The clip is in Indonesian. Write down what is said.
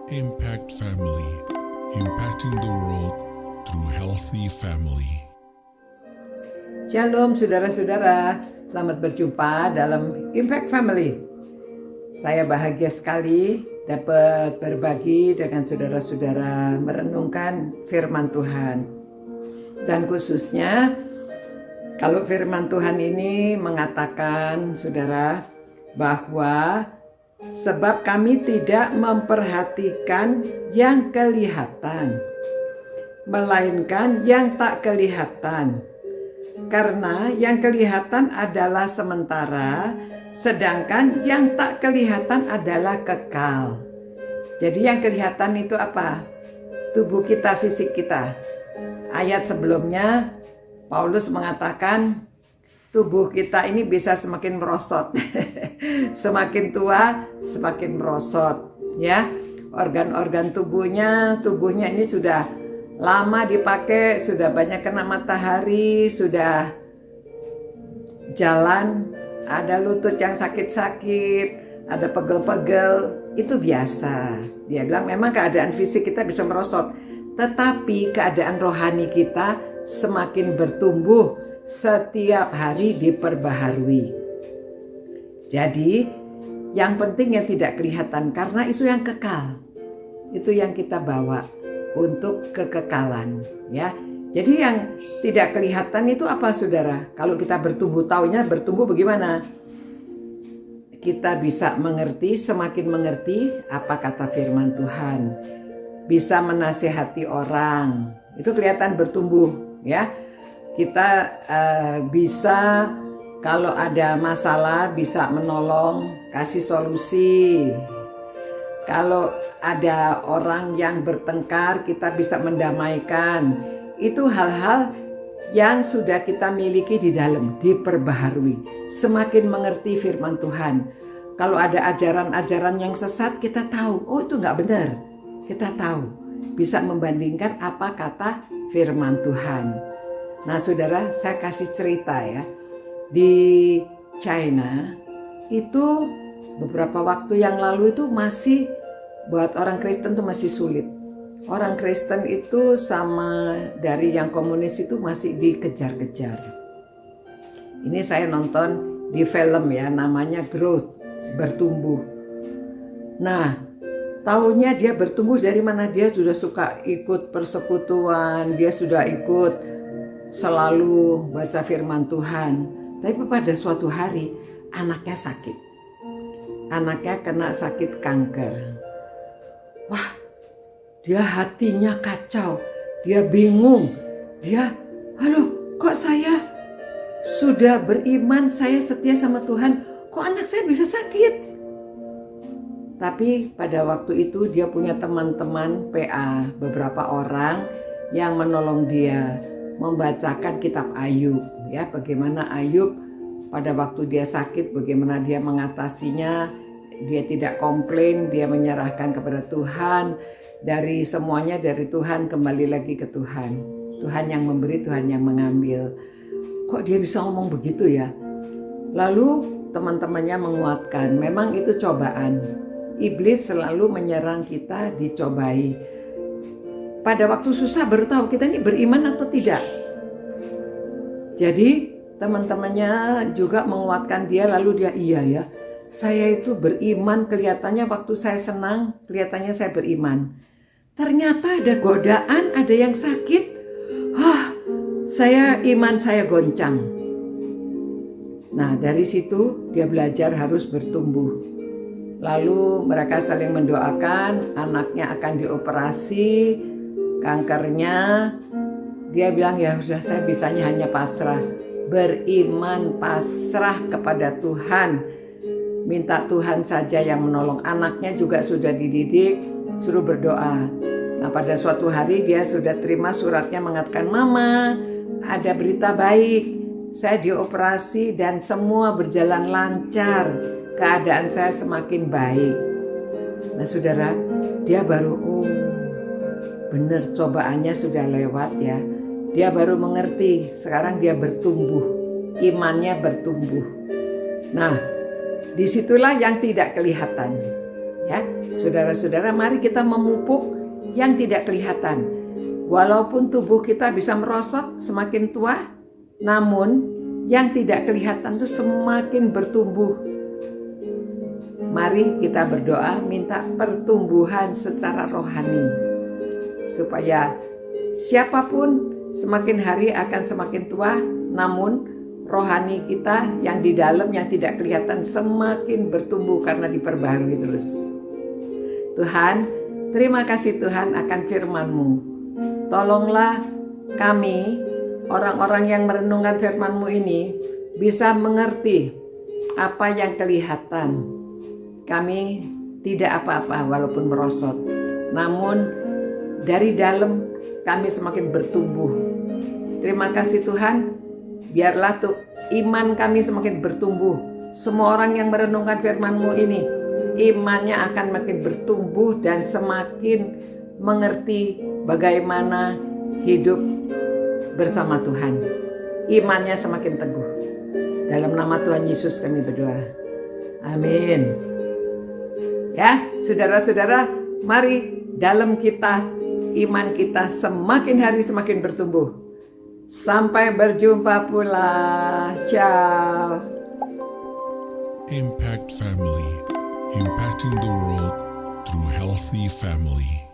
Impact Family, impacting the world through healthy family. Shalom saudara-saudara, selamat berjumpa dalam Impact Family. Saya bahagia sekali dapat berbagi dengan saudara-saudara merenungkan firman Tuhan. Dan khususnya kalau firman Tuhan ini mengatakan saudara bahwa sebab kami tidak memperhatikan yang kelihatan, melainkan yang tak kelihatan. Karena yang kelihatan adalah sementara, sedangkan yang tak kelihatan adalah kekal. Jadi yang kelihatan itu apa? Tubuh kita, fisik kita. Ayat sebelumnya Paulus mengatakan tubuh kita ini bisa semakin merosot. Semakin tua, semakin merosot, ya. Organ-organ tubuhnya ini sudah lama dipakai, sudah banyak kena matahari, sudah jalan, ada lutut yang sakit-sakit, ada pegel-pegel, itu biasa. Dia bilang memang keadaan fisik kita bisa merosot, tetapi keadaan rohani kita semakin bertumbuh, setiap hari diperbaharui. Jadi yang penting yang tidak kelihatan, karena itu yang kekal. Itu yang kita bawa untuk kekekalan, ya. Jadi yang tidak kelihatan itu apa saudara? Kalau kita bertumbuh, taunya bertumbuh bagaimana? Kita bisa mengerti, semakin mengerti apa kata firman Tuhan. Bisa menasihati orang, itu kelihatan bertumbuh, ya. Kita bisa kalau ada masalah bisa menolong, kasih solusi. Kalau ada orang yang bertengkar, kita bisa mendamaikan. Itu hal-hal yang sudah kita miliki di dalam, diperbaharui. Semakin mengerti firman Tuhan. Kalau ada ajaran-ajaran yang sesat, kita tahu, oh itu nggak benar. Kita tahu, bisa membandingkan apa kata firman Tuhan. Nah saudara, saya kasih cerita ya. Di China itu beberapa waktu yang lalu itu masih buat orang Kristen itu masih sulit. Orang Kristen itu sama dari yang komunis itu masih dikejar-kejar. Ini saya nonton di film ya, namanya Growth, bertumbuh. Nah, tahunya dia bertumbuh dari mana? Dia sudah suka ikut persekutuan, dia sudah ikut selalu baca firman Tuhan. Tapi pada suatu hari anaknya sakit. Anaknya kena sakit kanker. Wah, dia hatinya kacau. Dia bingung. Dia, halo, kok saya sudah beriman, saya setia sama Tuhan, kok anak saya bisa sakit? Tapi pada waktu itu dia punya teman-teman PA, beberapa orang yang menolong dia membacakan kitab Ayub, ya, bagaimana Ayub pada waktu dia sakit, bagaimana dia mengatasinya. Dia tidak komplain, dia menyerahkan kepada Tuhan. Dari semuanya dari Tuhan, kembali lagi ke Tuhan. Tuhan yang memberi, Tuhan yang mengambil. Kok dia bisa ngomong begitu ya? Lalu teman-temannya menguatkan, memang itu cobaan. Iblis selalu menyerang kita, dicobai. Pada waktu susah baru tahu kita ini beriman atau tidak. Jadi teman-temannya juga menguatkan dia, lalu dia, iya ya, saya itu beriman, kelihatannya waktu saya senang, kelihatannya saya beriman. Ternyata ada godaan, ada yang sakit, iman saya goncang. Nah dari situ dia belajar harus bertumbuh. Lalu mereka saling mendoakan, anaknya akan dioperasi, kankernya. Dia bilang ya sudah, saya bisanya hanya pasrah, beriman, pasrah kepada Tuhan, minta Tuhan saja yang menolong. Anaknya juga sudah dididik, suruh berdoa. Nah pada suatu hari dia sudah terima suratnya mengatakan, Mama ada berita baik, saya dioperasi dan semua berjalan lancar, keadaan saya semakin baik. Nah saudara, dia baru benar, cobaannya sudah lewat ya. Dia baru mengerti, sekarang dia bertumbuh, imannya bertumbuh. Nah, disitulah yang tidak kelihatan. Ya, saudara-saudara, mari kita memupuk yang tidak kelihatan. Walaupun tubuh kita bisa merosot semakin tua, namun yang tidak kelihatan itu semakin bertumbuh. Mari kita berdoa minta pertumbuhan secara rohani, supaya siapapun semakin hari akan semakin tua, namun rohani kita yang di dalam yang tidak kelihatan semakin bertumbuh karena diperbaharui terus. Tuhan, terima kasih Tuhan akan firman-Mu. Tolonglah kami, orang-orang yang merenungkan firman-Mu ini, bisa mengerti apa yang kelihatan. Kami tidak apa-apa walaupun merosot, namun dari dalam kami semakin bertumbuh. Terima kasih Tuhan, biarlah tuh iman kami semakin bertumbuh. Semua orang yang merenungkan firman-Mu ini, imannya akan makin bertumbuh dan semakin mengerti bagaimana hidup bersama Tuhan. Imannya semakin teguh. Dalam nama Tuhan Yesus kami berdoa. Amin. Ya, saudara-saudara, mari dalam kita, iman kita semakin hari semakin bertumbuh. Sampai berjumpa pula. Ciao. Impact Family, impacting the world through healthy family.